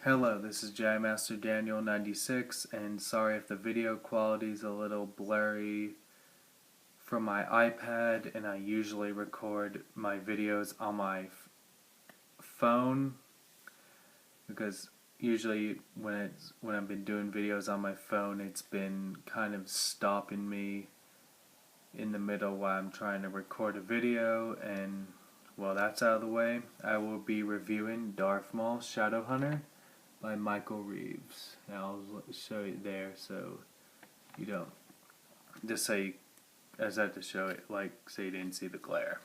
Hello, this is Master Daniel 96, and sorry if the video quality is a little blurry from my iPad, and I usually record my videos on my phone, because usually when I've been doing videos on my phone, it's been kind of stopping me in the middle while I'm trying to record a video, and well, that's out of the way. I will be reviewing Darth Maul Shadow Hunter by Michael Reeves. Now I'll show you there so you don't just say, as I have to show it, like say you didn't see the glare.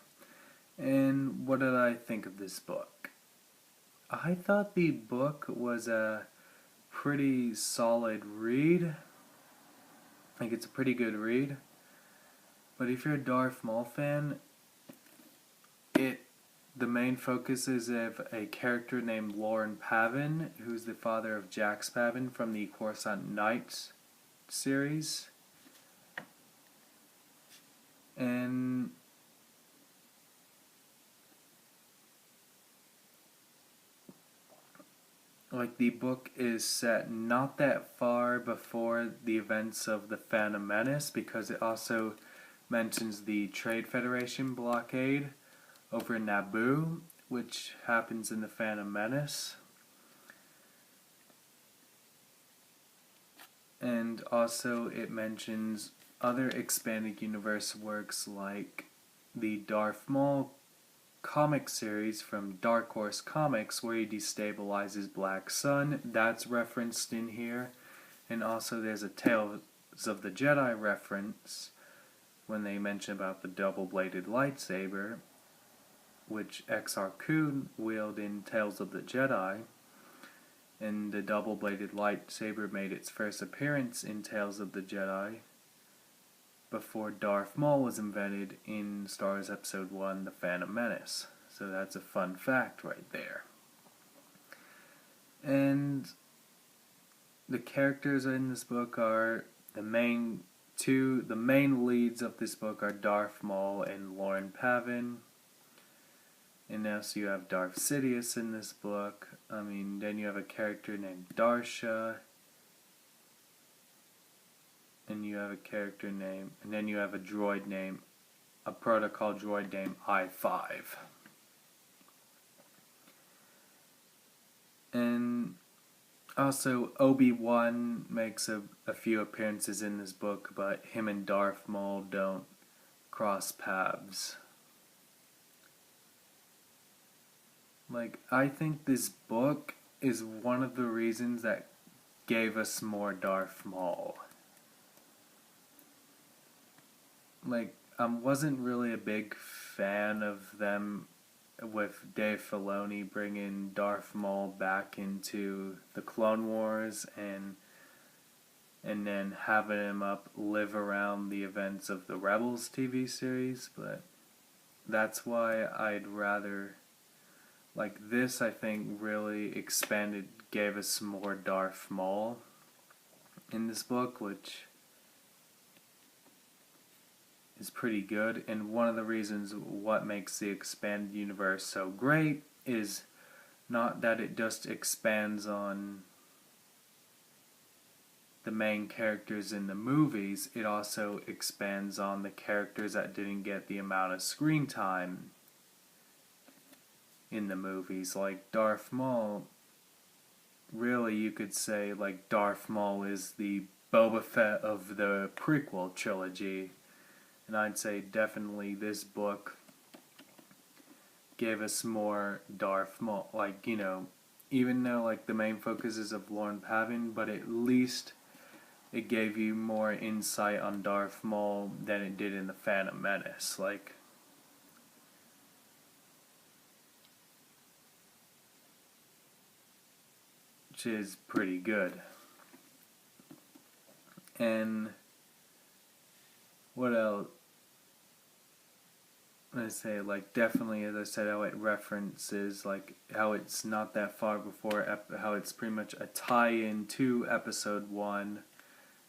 And what did I think of this book? I thought the book was a pretty solid read. I think it's a pretty good read. But if you're a Darth Maul fan, the main focus is of a character named Lauren Pavin, who's the father of Jax Pavin from the Coruscant Nights series. And the book is set not that far before the events of the Phantom Menace, because it also mentions the Trade Federation blockade over Naboo, which happens in the Phantom Menace. And also it mentions other expanded universe works like the Darth Maul comic series from Dark Horse Comics, where he destabilizes Black Sun. That's referenced in here. And also there's a Tales of the Jedi reference when they mention about the double-bladed lightsaber, which Exar Kun wielded in Tales of the Jedi. And the double-bladed lightsaber made its first appearance in Tales of the Jedi before Darth Maul was invented in Star Wars Episode 1, The Phantom Menace. So that's a fun fact right there. And the characters in this book are the main leads of this book are Darth Maul and Lauren Pavin. And also you have Darth Sidious in this book. Then you have a character named Darsha. And you have a character name, and then you have a protocol droid named I-5. And also Obi-Wan makes a few appearances in this book, but him and Darth Maul don't cross paths. I think this book is one of the reasons that gave us more Darth Maul. I wasn't really a big fan of them with Dave Filoni bringing Darth Maul back into the Clone Wars and then having him live around the events of the Rebels TV series, but that's why I'd rather, this I think really gave us more Darth Maul in this book, which is pretty good. And one of the reasons what makes the expanded universe so great is not that it just expands on the main characters in the movies, it also expands on the characters that didn't get the amount of screen time in the movies. Like Darth Maul, really you could say Darth Maul is the Boba Fett of the prequel trilogy. And I'd say definitely this book gave us more Darth Maul. Even though the main focus is of Lauren Pavin, but at least it gave you more insight on Darth Maul than it did in The Phantom Menace. Which is pretty good. And what else? I say, definitely, as I said, how it references, how it's not that far before, how it's pretty much a tie-in to Episode 1,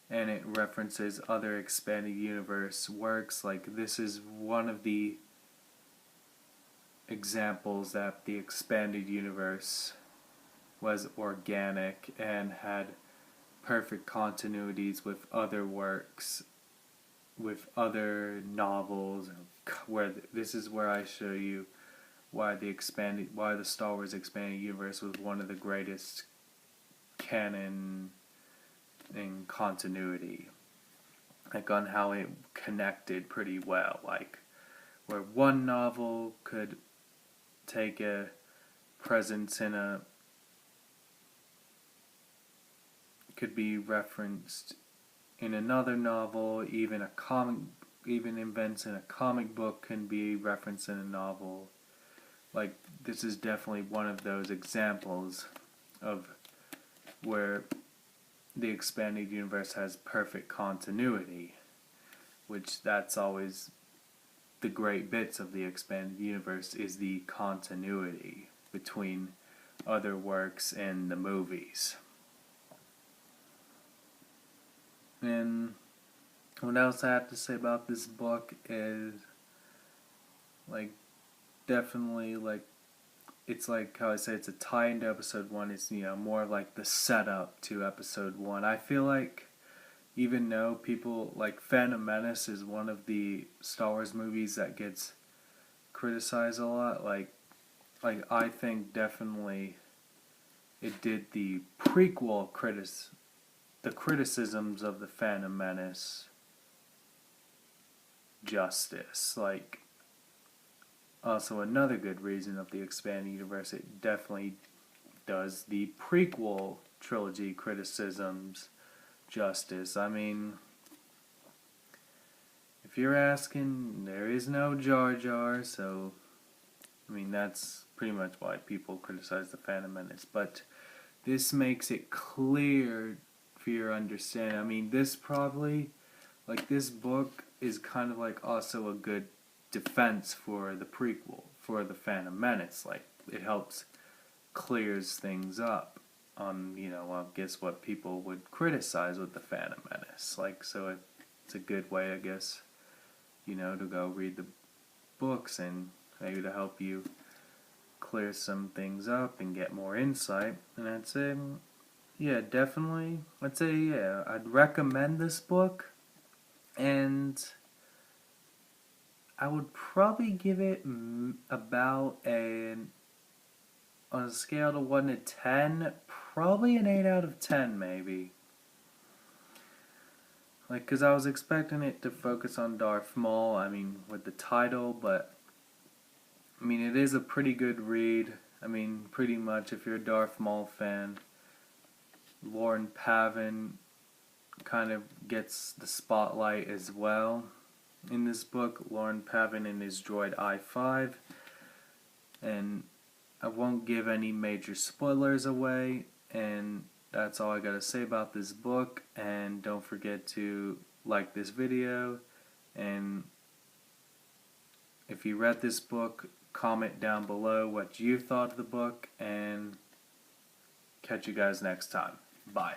and it references other expanded universe works. This is one of the examples that the expanded universe was organic and had perfect continuities with other works, with other novels, where this is where I show you why the Star Wars expanded universe was one of the greatest canon in continuity, like on how it connected pretty well, like where one novel could take a presence in a could be referenced in another novel, even events in a comic book can be referenced in a novel. Like, this is definitely one of those examples of where the expanded universe has perfect continuity, which that's always the great bits of the expanded universe, is the continuity between other works and the movies. And what else I have to say about this book is, like, definitely, like, it's like how I say it's a tie into episode 1. It's, more like the setup to episode 1. I feel like, even though people, like, Phantom Menace is one of the Star Wars movies that gets criticized a lot, like I think definitely it did the prequel the criticisms of the Phantom Menace justice. Like, also another good reason of the expanded universe, it definitely does the prequel trilogy criticisms justice. I mean, if you're asking, there is no Jar Jar, so I mean that's pretty much why people criticize the Phantom Menace. But this makes it clear for your understanding. I mean, this book is kind of like also a good defense for the prequel, for the Phantom Menace. Like, it helps clears things up on, I guess what people would criticize with the Phantom Menace. Like, so it's a good way, I guess, to go read the books and maybe to help you clear some things up and get more insight. And I'd say, yeah, definitely, I'd recommend this book, and I would probably give it about on a scale of 1 to 10, probably an 8 out of 10, maybe. Like, because I was expecting it to focus on Darth Maul, with the title, but, it is a pretty good read. Pretty much, if you're a Darth Maul fan, Lauren Pavin kind of gets the spotlight as well in this book. Lauren Pavin and his droid I-5, and I won't give any major spoilers away, and that's all I gotta say about this book. And don't forget to like this video, and if you read this book, comment down below what you thought of the book, and catch you guys next time. Bye.